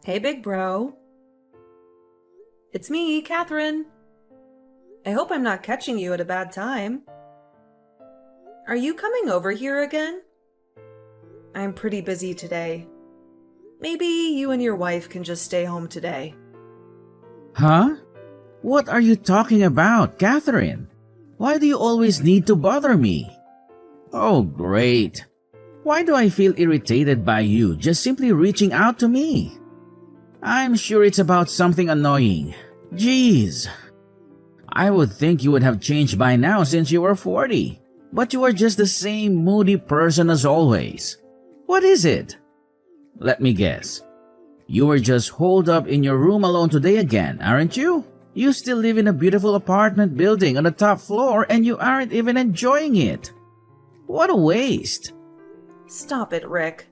Hey, big bro. It's me, Catherine. I hope I'm not catching you at a bad time. Are you coming over here again? I'm pretty busy today. Maybe you and your wife can just stay home today. Huh? What are you talking about, Catherine? Why do you always need to bother me? Oh, great. Why do I feel irritated by you just simply reaching out to me? I'm sure it's about something annoying. Jeez. I would think you would have changed by now since you were 40. But you are just the same moody person as always. What is it? Let me guess. You were just holed up in your room alone today again, aren't you? You still live in a beautiful apartment building on the top floor and you aren't even enjoying it. What a waste. Stop it, Rick.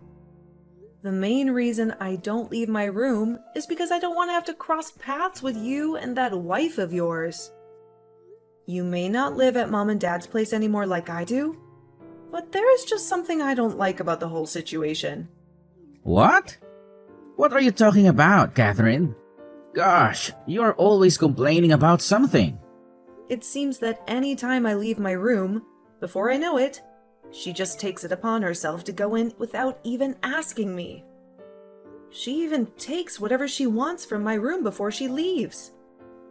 The main reason I don't leave my room is because I don't want to have to cross paths with you and that wife of yours. You may not live at Mom and Dad's place anymore like I do, but there is just something I don't like about the whole situation. What? What are you talking about, Catherine? Gosh, you're always complaining about something. It seems that any time I leave my room, before I know it, she just takes it upon herself to go in without even asking me. She even takes whatever she wants from my room before she leaves.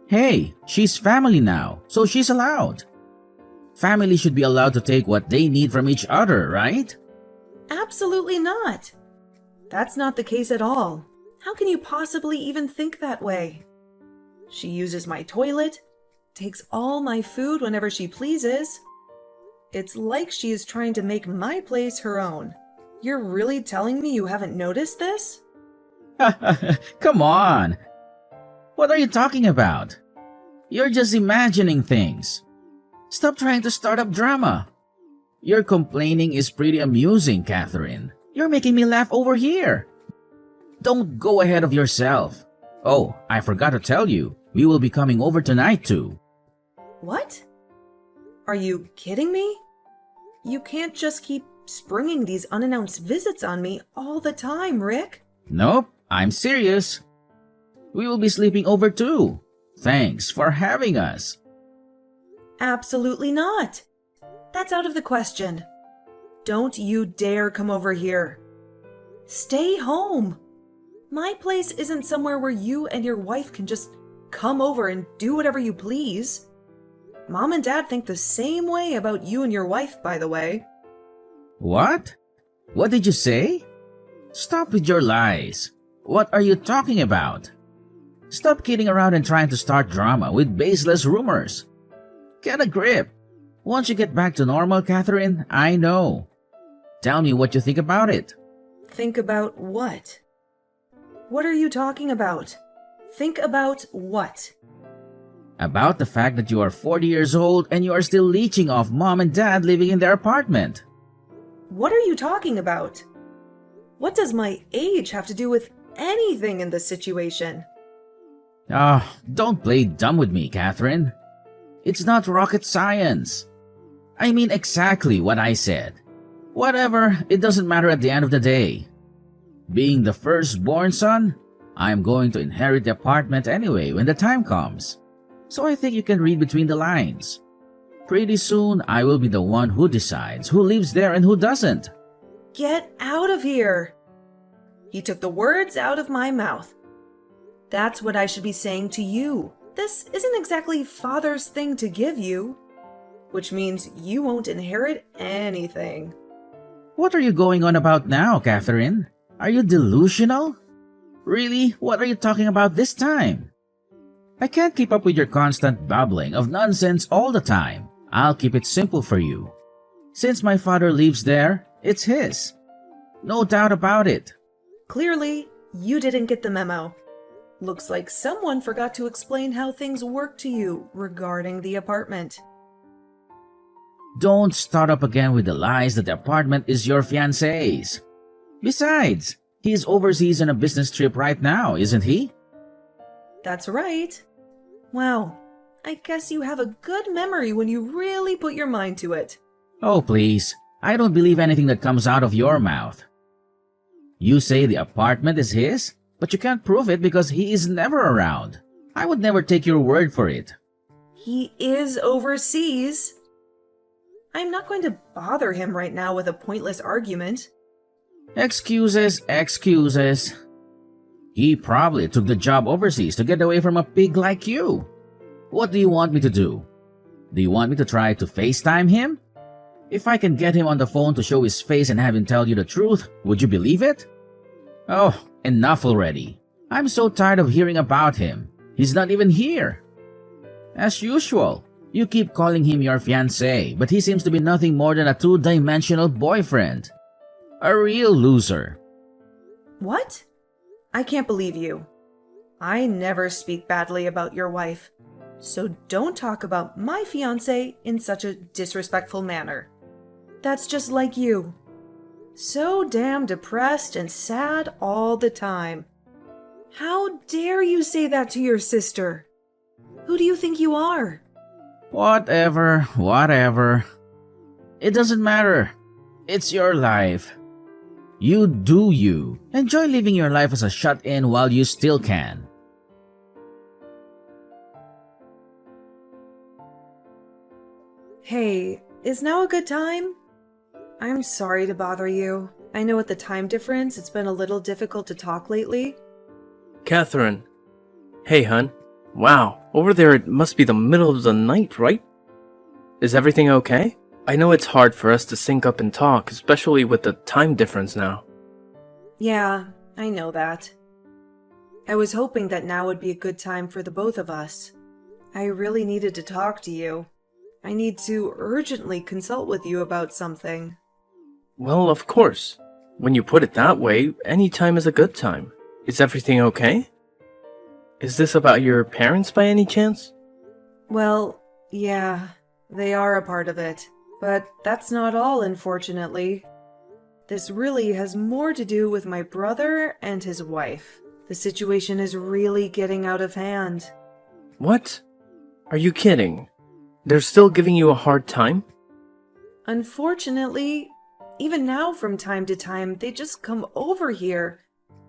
Hey, she's family now, so she's allowed. Family should be allowed to take what they need from each other, right? Absolutely not. That's not the case at all. How can you possibly even think that way? She uses my toilet, takes all my food whenever she pleases. It's like she is trying to make my place her own. You're really telling me you haven't noticed this? Come on. What are you talking about? You're just imagining things. Stop trying to start up drama. Your complaining is pretty amusing, Catherine. You're making me laugh over here. Don't go ahead of yourself. Oh, I forgot to tell you, we will be coming over tonight too. What? Are you kidding me? You can't just keep springing these unannounced visits on me all the time, Rick. Nope, I'm serious. We will be sleeping over too. Thanks for having us. Absolutely not. That's out of the question. Don't you dare come over here. Stay home. My place isn't somewhere where you and your wife can just come over and do whatever you please. Mom and Dad think the same way about you and your wife, by the way. What? What did you say? Stop with your lies. What are you talking about? Stop kidding around and trying to start drama with baseless rumors. Get a grip. Once you get back to normal, Catherine, I know. Tell me what you think about it. Think about what? What are you talking about? Think about what? About the fact that you are 40 years old and you are still leeching off Mom and Dad living in their apartment. What are you talking about? What does my age have to do with anything in this situation? Don't play dumb with me, Catherine. It's not rocket science. I mean exactly what I said. Whatever, it doesn't matter at the end of the day. Being the firstborn son, I'm going to inherit the apartment anyway when the time comes. So I think you can read between the lines. Pretty soon, I will be the one who decides who lives there and who doesn't. Get out of here! He took the words out of my mouth. That's what I should be saying to you. This isn't exactly Father's thing to give you, which means you won't inherit anything. What are you going on about now, Catherine? Are you delusional? Really? What are you talking about this time? I can't keep up with your constant babbling of nonsense all the time. I'll keep it simple for you. Since my father lives there, it's his. No doubt about it. Clearly, you didn't get the memo. Looks like someone forgot to explain how things work to you regarding the apartment. Don't start up again with the lies that the apartment is your fiancé's. Besides, he's overseas on a business trip right now, isn't he? That's right. Wow, I guess you have a good memory when you really put your mind to it. Oh, please. I don't believe anything that comes out of your mouth. You say the apartment is his, but you can't prove it because he is never around. I would never take your word for it. He is overseas. I'm not going to bother him right now with a pointless argument. Excuses, excuses. He probably took the job overseas to get away from a pig like you. What do you want me to do? Do you want me to try to FaceTime him? If I can get him on the phone to show his face and have him tell you the truth, would you believe it? Oh, enough already. I'm so tired of hearing about him. He's not even here. As usual, you keep calling him your fiancé, but he seems to be nothing more than a two-dimensional boyfriend. A real loser. What? I can't believe you. I never speak badly about your wife, so don't talk about my fiancé in such a disrespectful manner. That's just like you. So damn depressed and sad all the time. How dare you say that to your sister? Who do you think you are? Whatever. It doesn't matter. It's your life. You do you. Enjoy living your life as a shut-in while you still can. Hey, is now a good time? I'm sorry to bother you. I know with the time difference, it's been a little difficult to talk lately. Catherine. Hey, hun. Wow, over there it must be the middle of the night, right? Is everything okay? I know it's hard for us to sync up and talk, especially with the time difference now. Yeah, I know that. I was hoping that now would be a good time for the both of us. I really needed to talk to you. I need to urgently consult with you about something. Well, of course. When you put it that way, any time is a good time. Is everything okay? Is this about your parents by any chance? Well, yeah, they are a part of it. But that's not all, unfortunately. This really has more to do with my brother and his wife. The situation is really getting out of hand. What? Are you kidding? They're still giving you a hard time? Unfortunately, even now from time to time, they just come over here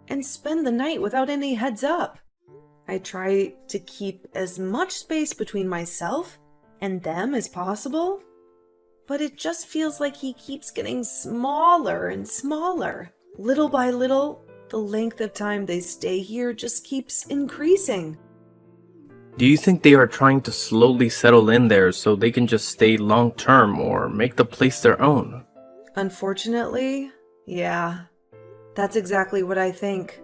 and spend the night without any heads up. I try to keep as much space between myself and them as possible, but it just feels like he keeps getting smaller and smaller. Little by little, the length of time they stay here just keeps increasing. Do you think they are trying to slowly settle in there so they can just stay long term or make the place their own? Unfortunately, yeah. That's exactly what I think.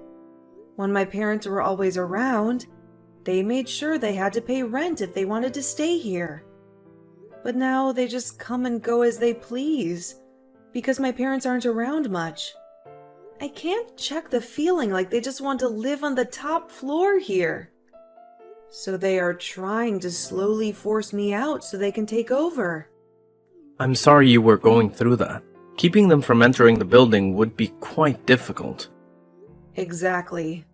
When my parents were always around, they made sure they had to pay rent if they wanted to stay here. But now they just come and go as they please, because my parents aren't around much. I can't check the feeling like they just want to live on the top floor here. So they are trying to slowly force me out so they can take over. I'm sorry you were going through that. Keeping them from entering the building would be quite difficult. Exactly.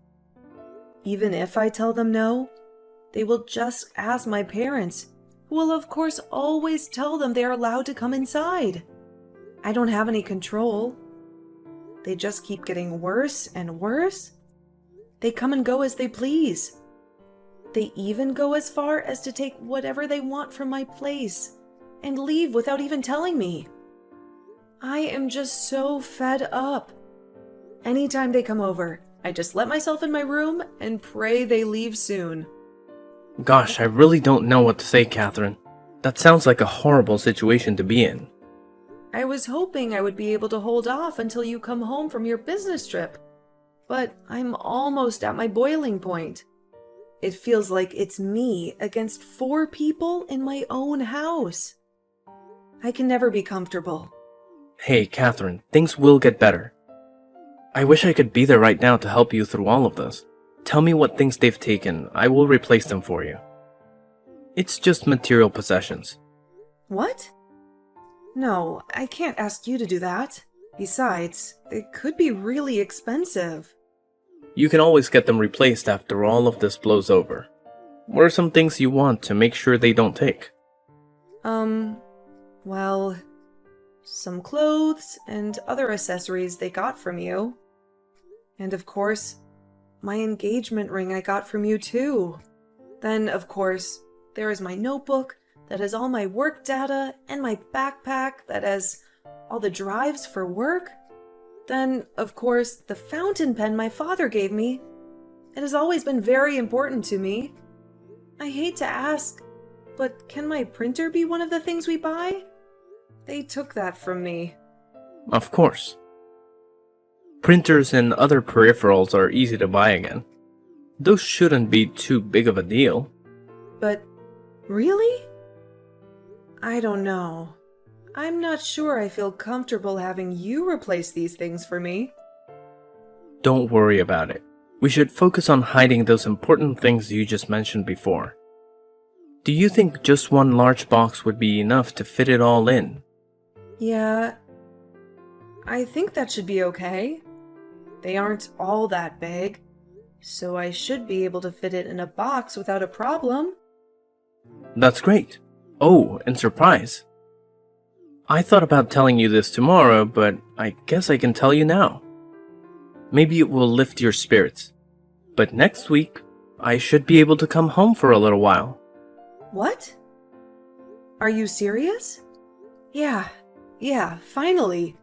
Even if I tell them no, they will just ask my parents, who will of course always tell them they are allowed to come inside. I don't have any control. They just keep getting worse and worse. They come and go as they please. They even go as far as to take whatever they want from my place and leave without even telling me. I am just so fed up. Anytime they come over, I just let myself in my room and pray they leave soon. Gosh, I really don't know what to say, Catherine. That sounds like a horrible situation to be in. I was hoping I would be able to hold off until you come home from your business trip, but I'm almost at my boiling point. It feels like it's me against 4 people in my own house. I can never be comfortable. Hey, Catherine, things will get better. I wish I could be there right now to help you through all of this. Tell me what things they've taken. I will replace them for you. It's just material possessions. What? No, I can't ask you to do that. Besides, it could be really expensive. You can always get them replaced after all of this blows over. What are some things you want to make sure they don't take? Well, some clothes and other accessories they got from you. And of course, my engagement ring I got from you too. Then, of course, there is my notebook that has all my work data and my backpack that has all the drives for work. Then, of course, the fountain pen my father gave me. It has always been very important to me. I hate to ask, but can my printer be one of the things we buy? They took that from me. Of course. Printers and other peripherals are easy to buy again. Those shouldn't be too big of a deal. But really? I don't know. I'm not sure I feel comfortable having you replace these things for me. Don't worry about it. We should focus on hiding those important things you just mentioned before. Do you think just one large box would be enough to fit it all in? Yeah, I think that should be okay. They aren't all that big, so I should be able to fit it in a box without a problem. That's great. Oh, and surprise. I thought about telling you this tomorrow, but I guess I can tell you now. Maybe it will lift your spirits. But next week, I should be able to come home for a little while. What? Are you serious? Yeah, finally.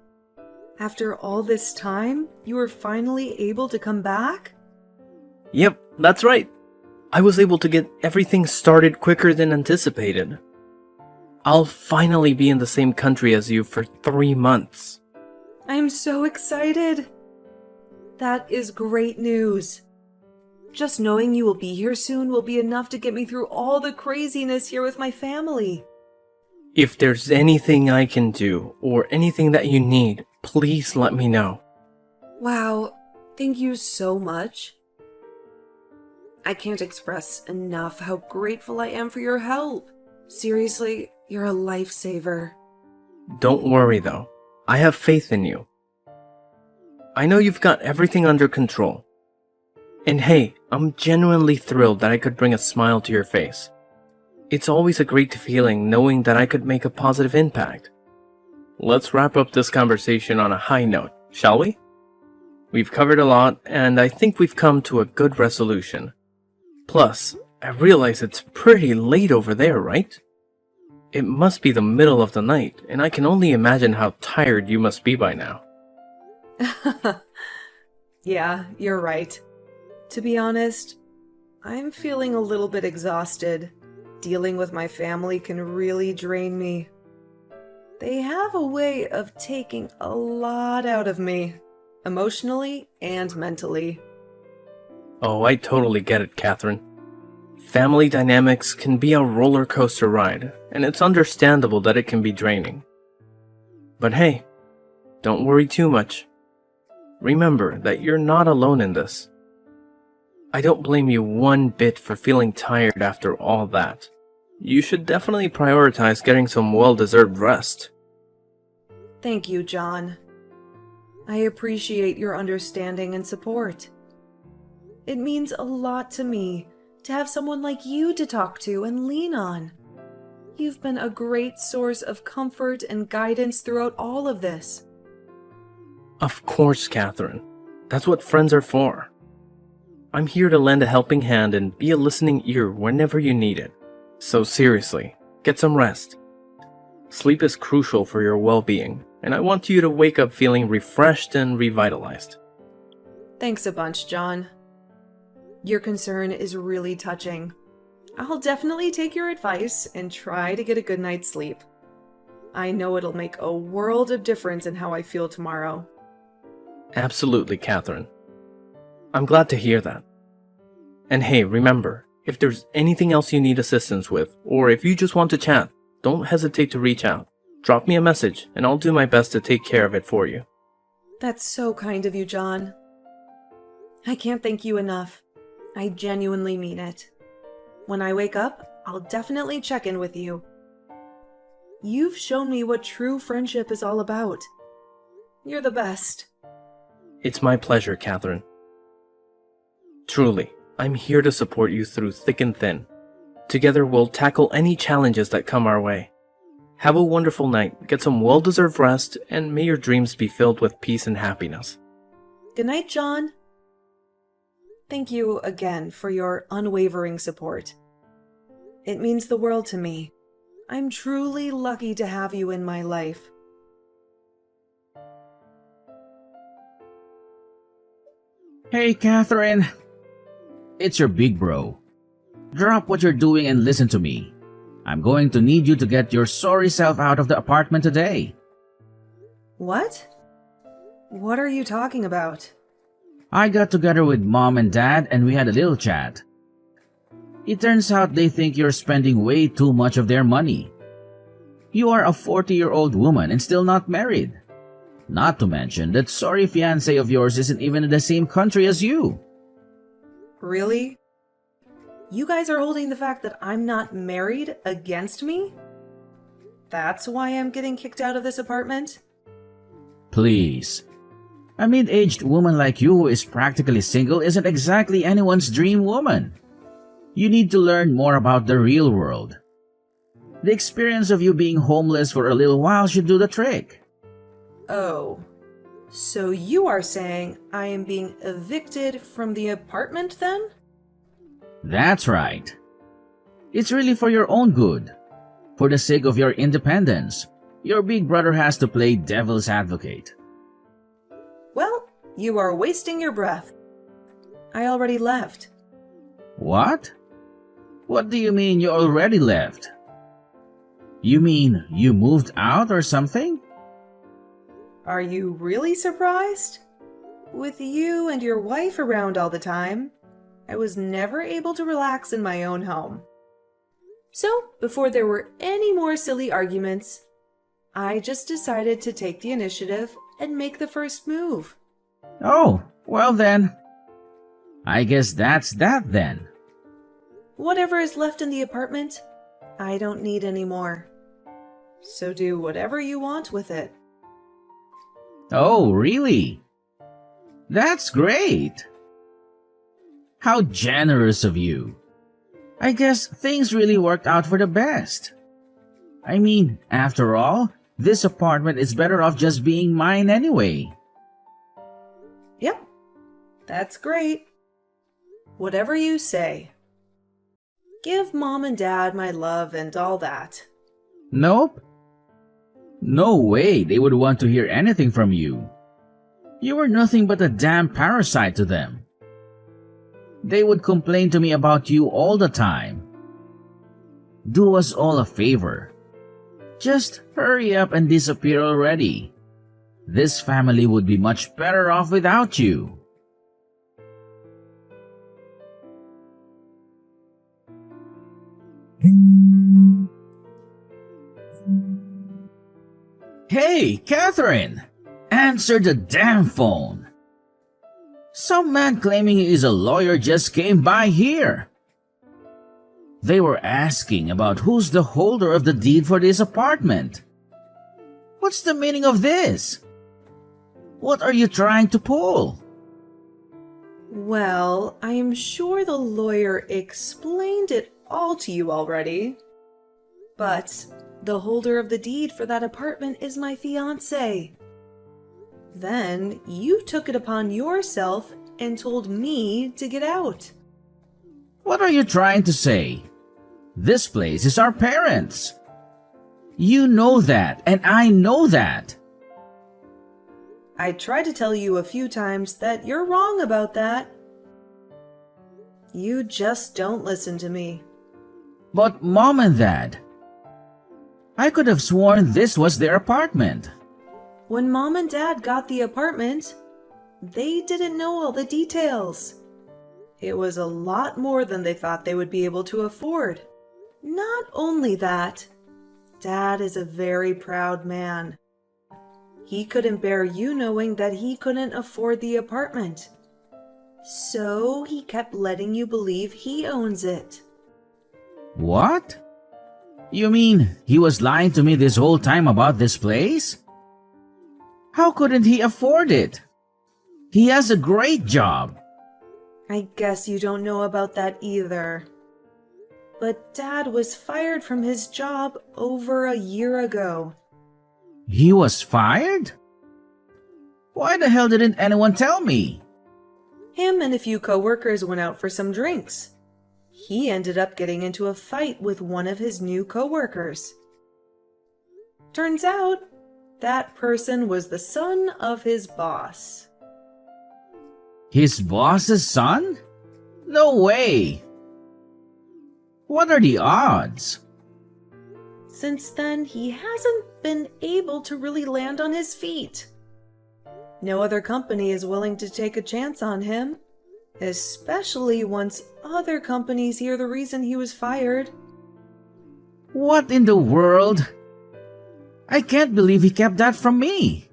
After all this time, you were finally able to come back? Yep, that's right. I was able to get everything started quicker than anticipated. I'll finally be in the same country as you for 3 months. I'm so excited. That is great news. Just knowing you will be here soon will be enough to get me through all the craziness here with my family. If there's anything I can do, or anything that you need, please let me know. Wow, thank you so much. I can't express enough how grateful I am for your help. Seriously, you're a lifesaver. Don't worry though. I have faith in you. I know you've got everything under control. And hey, I'm genuinely thrilled that I could bring a smile to your face. It's always a great feeling knowing that I could make a positive impact. Let's wrap up this conversation on a high note, shall we? We've covered a lot, and I think we've come to a good resolution. Plus, I realize it's pretty late over there, right? It must be the middle of the night, and I can only imagine how tired you must be by now. Yeah, you're right. To be honest, I'm feeling a little bit exhausted. Dealing with my family can really drain me. They have a way of taking a lot out of me, emotionally and mentally. Oh, I totally get it, Catherine. Family dynamics can be a roller coaster ride, and it's understandable that it can be draining. But hey, don't worry too much. Remember that you're not alone in this. I don't blame you one bit for feeling tired after all that. You should definitely prioritize getting some well-deserved rest. Thank you, John. I appreciate your understanding and support. It means a lot to me to have someone like you to talk to and lean on. You've been a great source of comfort and guidance throughout all of this. Of course, Catherine. That's what friends are for. I'm here to lend a helping hand and be a listening ear whenever you need it. So seriously, get some rest. Sleep is crucial for your well-being, and I want you to wake up feeling refreshed and revitalized. Thanks a bunch, John. Your concern is really touching. I'll definitely take your advice and try to get a good night's sleep. I know it'll make a world of difference in how I feel tomorrow. Absolutely, Catherine. I'm glad to hear that. And hey, remember, if there's anything else you need assistance with, or if you just want to chat, don't hesitate to reach out. Drop me a message, and I'll do my best to take care of it for you. That's so kind of you, John. I can't thank you enough. I genuinely mean it. When I wake up, I'll definitely check in with you. You've shown me what true friendship is all about. You're the best. It's my pleasure, Catherine. Truly, I'm here to support you through thick and thin. Together, we'll tackle any challenges that come our way. Have a wonderful night, get some well-deserved rest, and may your dreams be filled with peace and happiness. Good night, John. Thank you again for your unwavering support. It means the world to me. I'm truly lucky to have you in my life. Hey, Catherine. It's your big bro. Drop what you're doing and listen to me. I'm going to need you to get your sorry self out of the apartment today. What? What are you talking about? I got together with Mom and Dad and we had a little chat. It turns out they think you're spending way too much of their money. You are a 40-year-old woman and still not married. Not to mention that sorry fiancé of yours isn't even in the same country as you. Really? You guys are holding the fact that I'm not married against me? That's why I'm getting kicked out of this apartment? Please. A mid-aged woman like you who is practically single isn't exactly anyone's dream woman. You need to learn more about the real world. The experience of you being homeless for a little while should do the trick. Oh, so you are saying I am being evicted from the apartment then? That's right. It's really for your own good. For the sake of your independence, your big brother has to play devil's advocate. Well, you are wasting your breath. I already left. What? What do you mean you already left? You mean you moved out or something? Are you really surprised? With you and your wife around all the time, I was never able to relax in my own home. So, before there were any more silly arguments, I just decided to take the initiative and make the first move. Oh, well then. I guess that's that then. Whatever is left in the apartment, I don't need anymore. So do whatever you want with it. Oh, really? That's great. How generous of you. I guess things really worked out for the best. I mean, after all, this apartment is better off just being mine anyway. Yep, that's great. Whatever you say. Give Mom and Dad my love and all that. Nope. No way they would want to hear anything from you. You were nothing but a damn parasite to them. They would complain to me about you all the time. Do us all a favor. Just hurry up and disappear already. This family would be much better off without you. Hey, Catherine! Answer the damn phone! Some man claiming he is a lawyer just came by here. They were asking about who's the holder of the deed for this apartment. What's the meaning of this? What are you trying to pull? Well, I am sure the lawyer explained it all to you already. But the holder of the deed for that apartment is my fiancé. Then you took it upon yourself and told me to get out. What are you trying to say? This place is our parents'. You know that, and I know that. I tried to tell you a few times that you're wrong about that. You just don't listen to me. But Mom and Dad, I could have sworn this was their apartment. When Mom and Dad got the apartment, they didn't know all the details. It was a lot more than they thought they would be able to afford. Not only that, Dad is a very proud man. He couldn't bear you knowing that he couldn't afford the apartment. So he kept letting you believe he owns it. What? You mean he was lying to me this whole time about this place? How couldn't he afford it? He has a great job. I guess you don't know about that either. But Dad was fired from his job over a year ago. He was fired? Why the hell didn't anyone tell me? Him and a few coworkers went out for some drinks. He ended up getting into a fight with one of his new coworkers. Turns out, that person was the son of his boss. His boss's son? No way! What are the odds? Since then, he hasn't been able to really land on his feet. No other company is willing to take a chance on him, especially once other companies hear the reason he was fired. What in the world? I can't believe he kept that from me.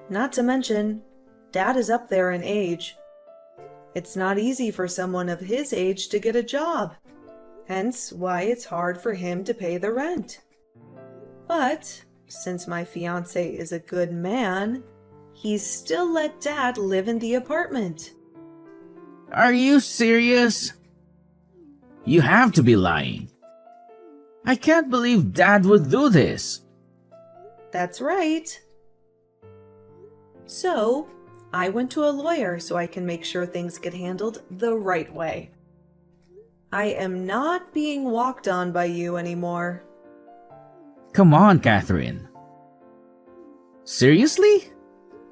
Not to mention, Dad is up there in age. It's not easy for someone of his age to get a job, hence why it's hard for him to pay the rent. But since my fiancé is a good man, he's still let Dad live in the apartment. Are you serious? You have to be lying. I can't believe Dad would do this. That's right. So, I went to a lawyer so I can make sure things get handled the right way. I am not being walked on by you anymore. Come on, Catherine. Seriously?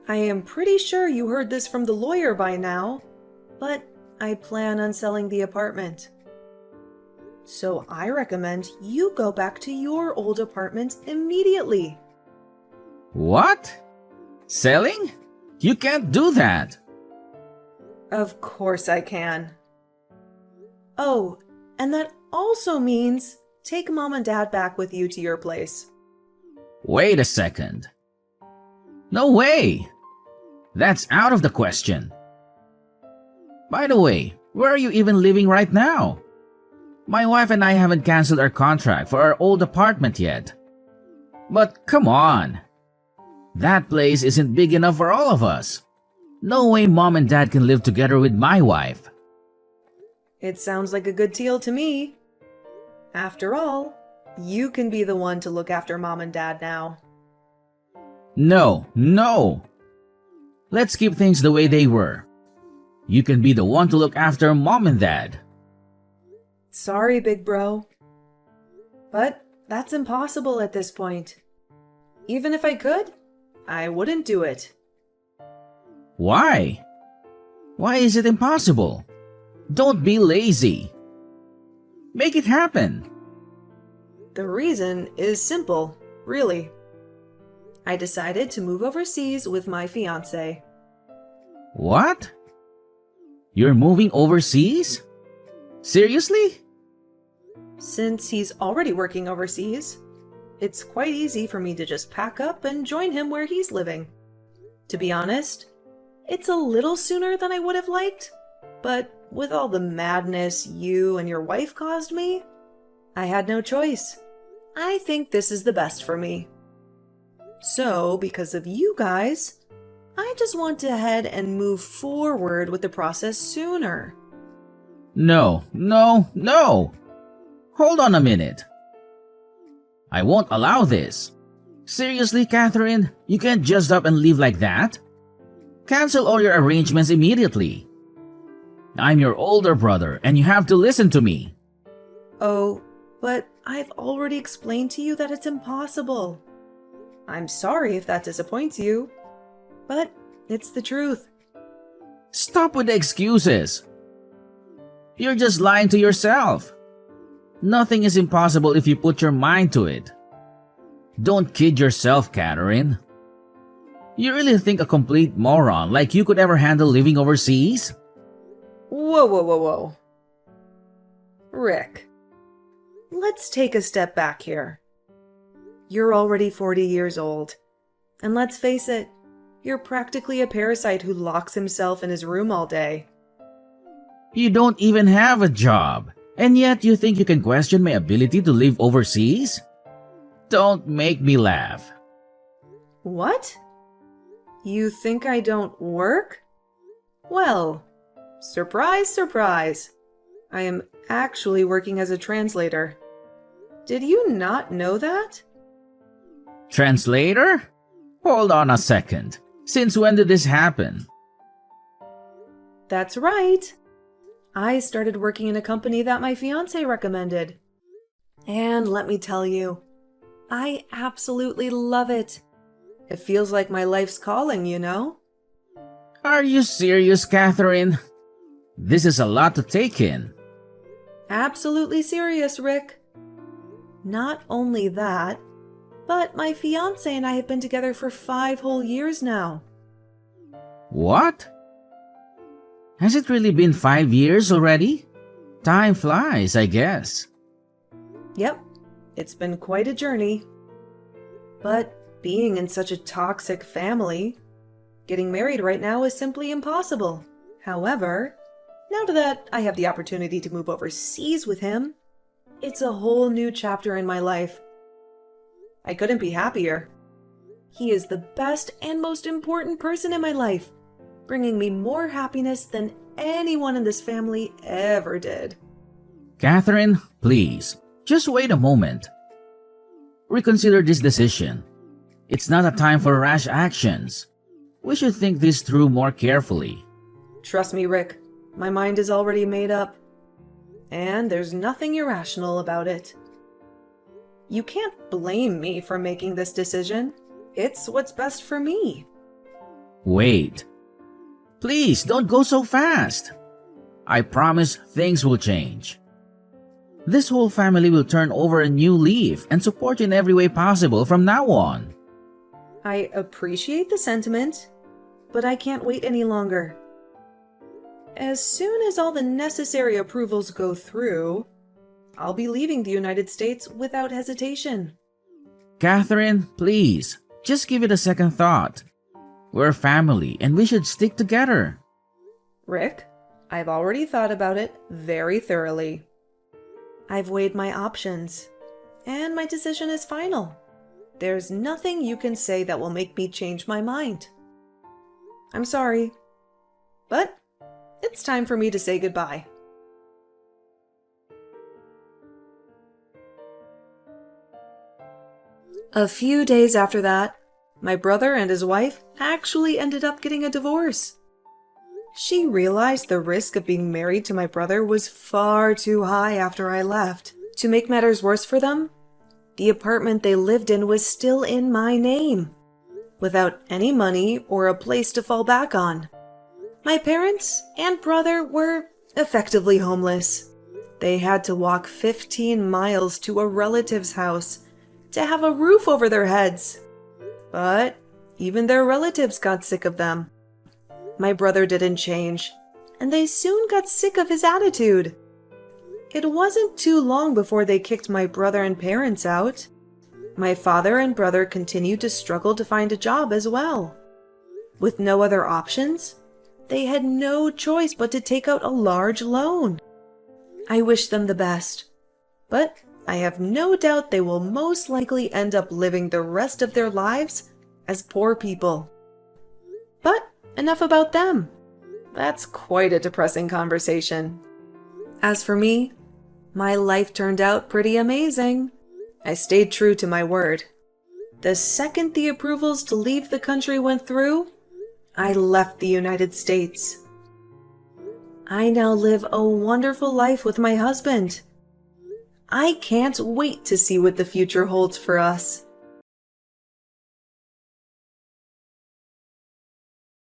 I am pretty sure you heard this from the lawyer by now, but I plan on selling the apartment. So I recommend you go back to your old apartment immediately. What? Selling? You can't do that. Of course I can. Oh, and that also means take Mom and Dad back with you to your place. Wait a second. No way. That's out of the question. By the way, where are you even living right now? My wife and I haven't canceled our contract for our old apartment yet. But come on. That place isn't big enough for all of us. No way Mom and Dad can live together with my wife. It sounds like a good deal to me. After all, you can be the one to look after Mom and Dad now. No. Let's keep things the way they were. You can be the one to look after Mom and Dad. Sorry, big bro. But that's impossible at this point. Even if I could, I wouldn't do it. Why? Why is it impossible? Don't be lazy. Make it happen. The reason is simple, really. I decided to move overseas with my fiancé. What? You're moving overseas? Seriously? Since he's already working overseas, it's quite easy for me to just pack up and join him where he's living. To be honest, it's a little sooner than I would have liked, but with all the madness you and your wife caused me, I had no choice. I think this is the best for me. So, because of you guys, I just want to head and move forward with the process sooner. No. Hold on a minute. I won't allow this. Seriously, Catherine? You can't just up and leave like that? Cancel all your arrangements immediately. I'm your older brother and you have to listen to me. Oh, but I've already explained to you that it's impossible. I'm sorry if that disappoints you, but it's the truth. Stop with the excuses. You're just lying to yourself. Nothing is impossible if you put your mind to it. Don't kid yourself, Catherine. You really think a complete moron like you could ever handle living overseas? Whoa. Rick, let's take a step back here. You're already 40 years old, and let's face it, you're practically a parasite who locks himself in his room all day. You don't even have a job, and yet you think you can question my ability to live overseas? Don't make me laugh. What? You think I don't work? Well, surprise, surprise. I am actually working as a translator. Did you not know that? Translator? Hold on a second. Since when did this happen? That's right. I started working in a company that my fiancé recommended. And let me tell you, I absolutely love it. It feels like my life's calling, you know? Are you serious, Catherine? This is a lot to take in. Absolutely serious, Rick. Not only that, but my fiancé and I have been together for 5 whole years now. What? Has it really been 5 years already? Time flies, I guess. Yep, it's been quite a journey. But being in such a toxic family, getting married right now is simply impossible. However, now that I have the opportunity to move overseas with him, it's a whole new chapter in my life. I couldn't be happier. He is the best and most important person in my life, bringing me more happiness than anyone in this family ever did. Catherine, please, just wait a moment. Reconsider this decision. It's not a time for rash actions. We should think this through more carefully. Trust me, Rick, my mind is already made up. And there's nothing irrational about it. You can't blame me for making this decision. It's what's best for me. Wait. Please, don't go so fast. I promise things will change. This whole family will turn over a new leaf and support you in every way possible from now on. I appreciate the sentiment, but I can't wait any longer. As soon as all the necessary approvals go through, I'll be leaving the United States without hesitation. Catherine, please, just give it a second thought. We're family and we should stick together. Rick, I've already thought about it very thoroughly. I've weighed my options, and my decision is final. There's nothing you can say that will make me change my mind. I'm sorry, but it's time for me to say goodbye. A few days after that, my brother and his wife actually ended up getting a divorce. She realized the risk of being married to my brother was far too high after I left. To make matters worse for them, the apartment they lived in was still in my name, without any money or a place to fall back on. My parents and brother were effectively homeless. They had to walk 15 miles to a relative's house to have a roof over their heads. But even their relatives got sick of them. My brother didn't change, and they soon got sick of his attitude. It wasn't too long before they kicked my brother and parents out. My father and brother continued to struggle to find a job as well. With no other options, they had no choice but to take out a large loan. I wish them the best, but I have no doubt they will most likely end up living the rest of their lives as poor people. But enough about them. That's quite a depressing conversation. As for me, my life turned out pretty amazing. I stayed true to my word. The second the approvals to leave the country went through, I left the United States. I now live a wonderful life with my husband. I can't wait to see what the future holds for us.